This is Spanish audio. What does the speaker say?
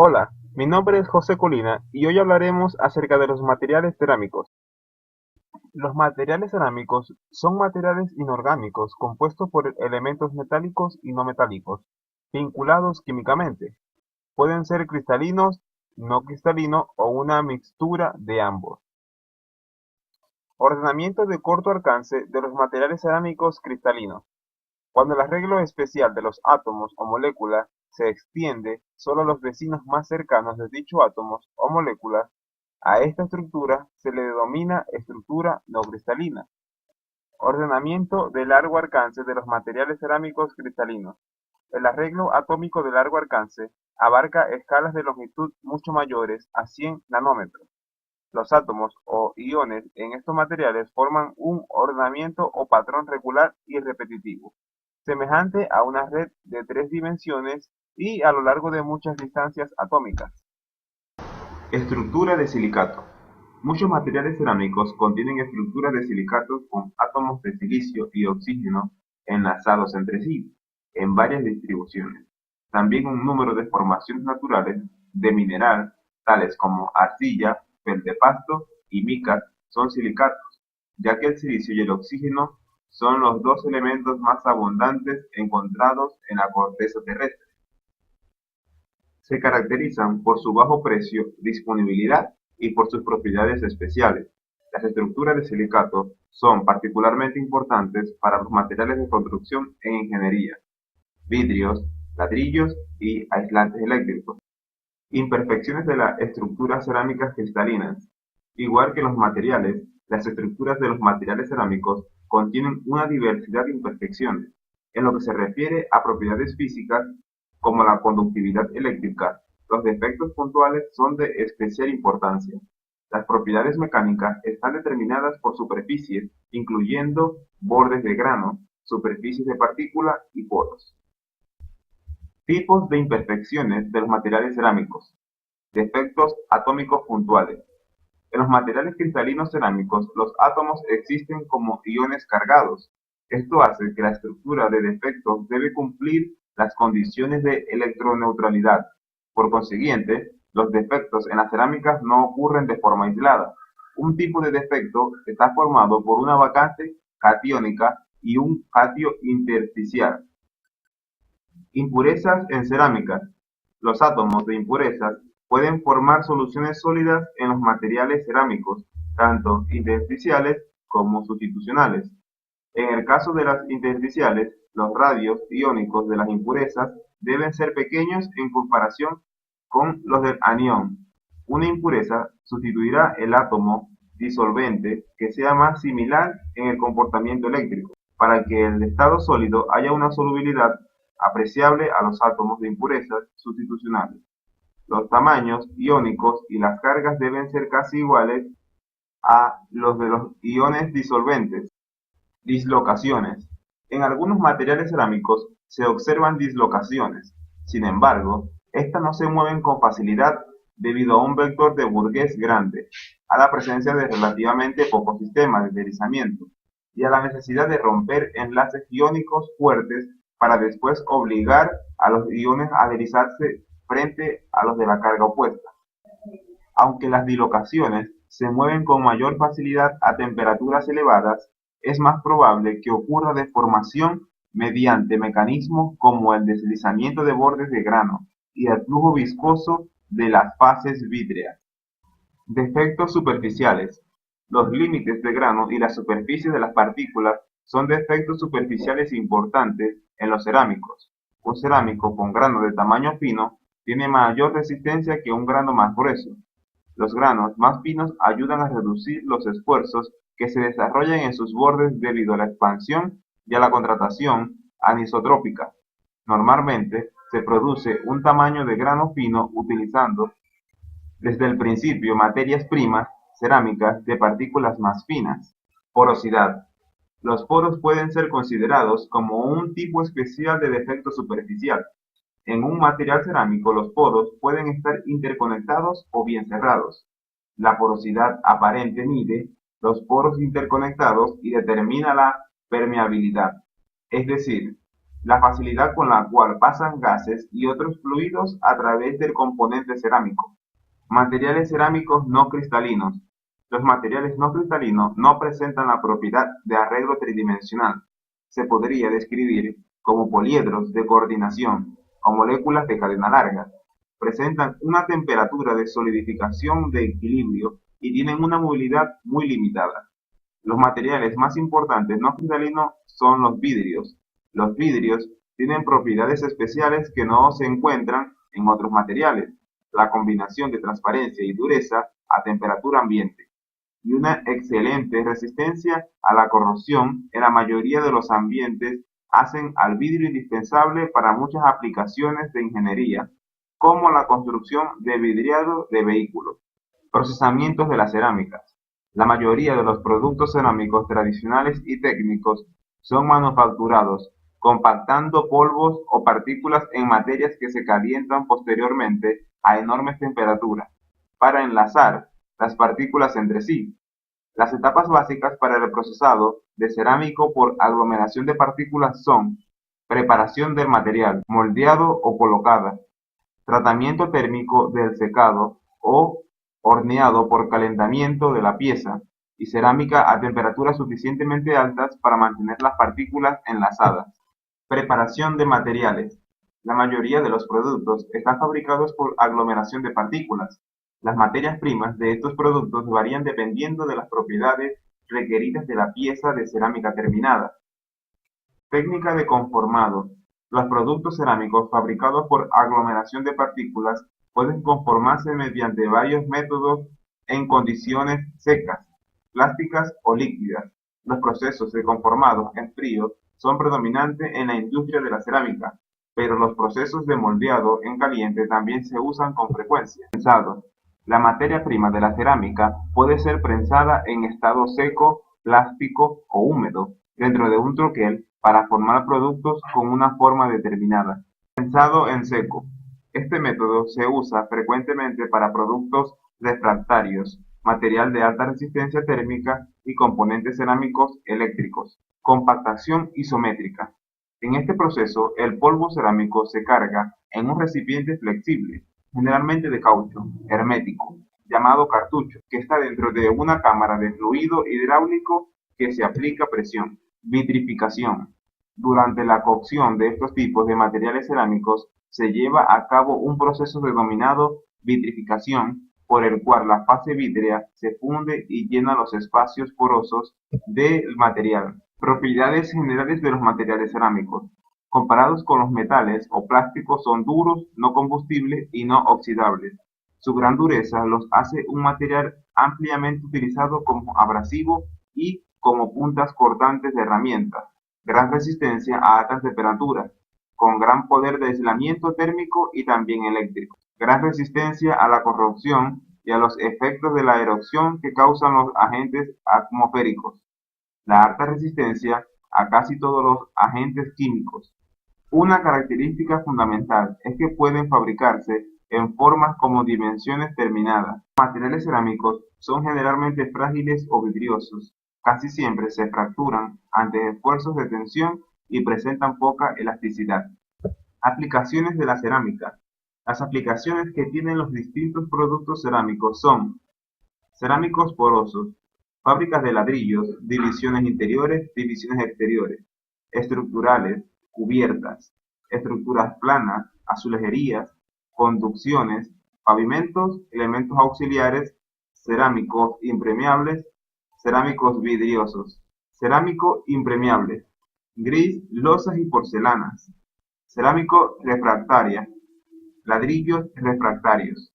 Hola, mi nombre es José Colina y hoy hablaremos acerca de los materiales cerámicos. Los materiales cerámicos son materiales inorgánicos compuestos por elementos metálicos y no metálicos, vinculados químicamente. Pueden ser cristalinos, no cristalinos o una mixtura de ambos. Ordenamiento de corto alcance de los materiales cerámicos cristalinos. Cuando el arreglo especial de los átomos o moléculas se extiende solo a los vecinos más cercanos de dichos átomos o moléculas, a esta estructura se le denomina estructura no cristalina. Ordenamiento de largo alcance de los materiales cerámicos cristalinos. El arreglo atómico de largo alcance abarca escalas de longitud mucho mayores a 100 nanómetros. Los átomos o iones en estos materiales forman un ordenamiento o patrón regular y repetitivo, semejante a una red de tres dimensiones y a lo largo de muchas distancias atómicas. Estructura de silicato. Muchos materiales cerámicos contienen estructuras de silicatos con átomos de silicio y oxígeno enlazados entre sí, en varias distribuciones. También un número de formaciones naturales de mineral, tales como arcilla, feldspato y mica, son silicatos, ya que el silicio y el oxígeno son los dos elementos más abundantes encontrados en la corteza terrestre. Se caracterizan por su bajo precio, disponibilidad y por sus propiedades especiales. Las estructuras de silicato son particularmente importantes para los materiales de construcción e ingeniería, vidrios, ladrillos y aislantes eléctricos. Imperfecciones de las estructuras cerámicas cristalinas. Igual que los materiales, las estructuras de los materiales cerámicos contienen una diversidad de imperfecciones. En lo que se refiere a propiedades físicas, como la conductividad eléctrica, los defectos puntuales son de especial importancia. Las propiedades mecánicas están determinadas por superficies, incluyendo bordes de grano, superficies de partícula y poros. Tipos de imperfecciones de los materiales cerámicos. Defectos atómicos puntuales. En los materiales cristalinos cerámicos, los átomos existen como iones cargados. Esto hace que la estructura de defectos debe cumplir las condiciones de electroneutralidad. Por consiguiente, los defectos en las cerámicas no ocurren de forma aislada. Un tipo de defecto está formado por una vacante catiónica y un catio intersticial. Impurezas en cerámicas. Los átomos de impurezas pueden formar soluciones sólidas en los materiales cerámicos, tanto intersticiales como sustitucionales. En el caso de las intersticiales, los radios iónicos de las impurezas deben ser pequeños en comparación con los del anión. Una impureza sustituirá el átomo disolvente que sea más similar en el comportamiento eléctrico. Para que el estado sólido haya una solubilidad apreciable a los átomos de impurezas sustitucionales. Los tamaños iónicos y las cargas deben ser casi iguales a los de los iones disolventes. Dislocaciones. En algunos materiales cerámicos se observan dislocaciones. Sin embargo, estas no se mueven con facilidad debido a un vector de Burgess grande, a la presencia de relativamente pocos sistemas de deslizamiento y a la necesidad de romper enlaces iónicos fuertes para después obligar a los iones a deslizarse frente a los de la carga opuesta. Aunque las dislocaciones se mueven con mayor facilidad a temperaturas elevadas, es más probable que ocurra deformación mediante mecanismos como el deslizamiento de bordes de grano y el flujo viscoso de las fases vítreas. Defectos superficiales. Los límites de grano y la superficie de las partículas son defectos superficiales importantes en los cerámicos. Un cerámico con grano de tamaño fino tiene mayor resistencia que un grano más grueso. Los granos más finos ayudan a reducir los esfuerzos que se desarrollan en sus bordes debido a la expansión y a la contracción anisotrópica. Normalmente se produce un tamaño de grano fino utilizando desde el principio materias primas cerámicas de partículas más finas. Porosidad. Los poros pueden ser considerados como un tipo especial de defecto superficial. En un material cerámico los poros pueden estar interconectados o bien cerrados. La porosidad aparente mide los poros interconectados y determina la permeabilidad, es decir, la facilidad con la cual pasan gases y otros fluidos a través del componente cerámico. Materiales cerámicos no cristalinos. Los materiales no cristalinos no presentan la propiedad de arreglo tridimensional. Se podría describir como poliedros de coordinación o moléculas de cadena larga. Presentan una temperatura de solidificación de equilibrio y tienen una movilidad muy limitada. Los materiales más importantes no cristalinos son los vidrios. Los vidrios tienen propiedades especiales que no se encuentran en otros materiales: la combinación de transparencia y dureza a temperatura ambiente, y una excelente resistencia a la corrosión en la mayoría de los ambientes hacen al vidrio indispensable para muchas aplicaciones de ingeniería, como la construcción de vidriado de vehículos. Procesamientos de las cerámicas. La mayoría de los productos cerámicos tradicionales y técnicos son manufacturados compactando polvos o partículas en materias que se calientan posteriormente a enormes temperaturas para enlazar las partículas entre sí. Las etapas básicas para el procesado de cerámico por aglomeración de partículas son: preparación del material, moldeado o colocada, tratamiento térmico del secado o horneado por calentamiento de la pieza, y cerámica a temperaturas suficientemente altas para mantener las partículas enlazadas. Preparación de materiales. La mayoría de los productos están fabricados por aglomeración de partículas. Las materias primas de estos productos varían dependiendo de las propiedades requeridas de la pieza de cerámica terminada. Técnica de conformado. Los productos cerámicos fabricados por aglomeración de partículas pueden conformarse mediante varios métodos en condiciones secas, plásticas o líquidas. Los procesos de conformado en frío son predominantes en la industria de la cerámica, pero los procesos de moldeado en caliente también se usan con frecuencia. Prensado. La materia prima de la cerámica puede ser prensada en estado seco, plástico o húmedo dentro de un troquel para formar productos con una forma determinada. Prensado en seco. Este método se usa frecuentemente para productos refractarios, material de alta resistencia térmica y componentes cerámicos eléctricos. Compactación isométrica. En este proceso, el polvo cerámico se carga en un recipiente flexible, generalmente de caucho, hermético, llamado cartucho, que está dentro de una cámara de fluido hidráulico que se aplica presión. Vitrificación. Durante la cocción de estos tipos de materiales cerámicos se lleva a cabo un proceso denominado vitrificación, por el cual la fase vítrea se funde y llena los espacios porosos del material. Propiedades generales de los materiales cerámicos. Comparados con los metales o plásticos, son duros, no combustibles y no oxidables. Su gran dureza los hace un material ampliamente utilizado como abrasivo y como puntas cortantes de herramientas. Gran resistencia a altas temperaturas, con gran poder de aislamiento térmico y también eléctrico. Gran resistencia a la corrosión y a los efectos de la erosión que causan los agentes atmosféricos. La alta resistencia a casi todos los agentes químicos. Una característica fundamental es que pueden fabricarse en formas como dimensiones terminadas. Los materiales cerámicos son generalmente frágiles o vidriosos. Casi siempre se fracturan ante esfuerzos de tensión y presentan poca elasticidad. Aplicaciones de la cerámica. Las aplicaciones que tienen los distintos productos cerámicos son: cerámicos porosos, fábricas de ladrillos, divisiones interiores, divisiones exteriores, estructurales, cubiertas, estructuras planas, azulejerías, conducciones, pavimentos, elementos auxiliares, cerámicos impermeables, cerámicos vidriosos, cerámico impermeable, gris, losas y porcelanas, cerámico refractaria, ladrillos refractarios.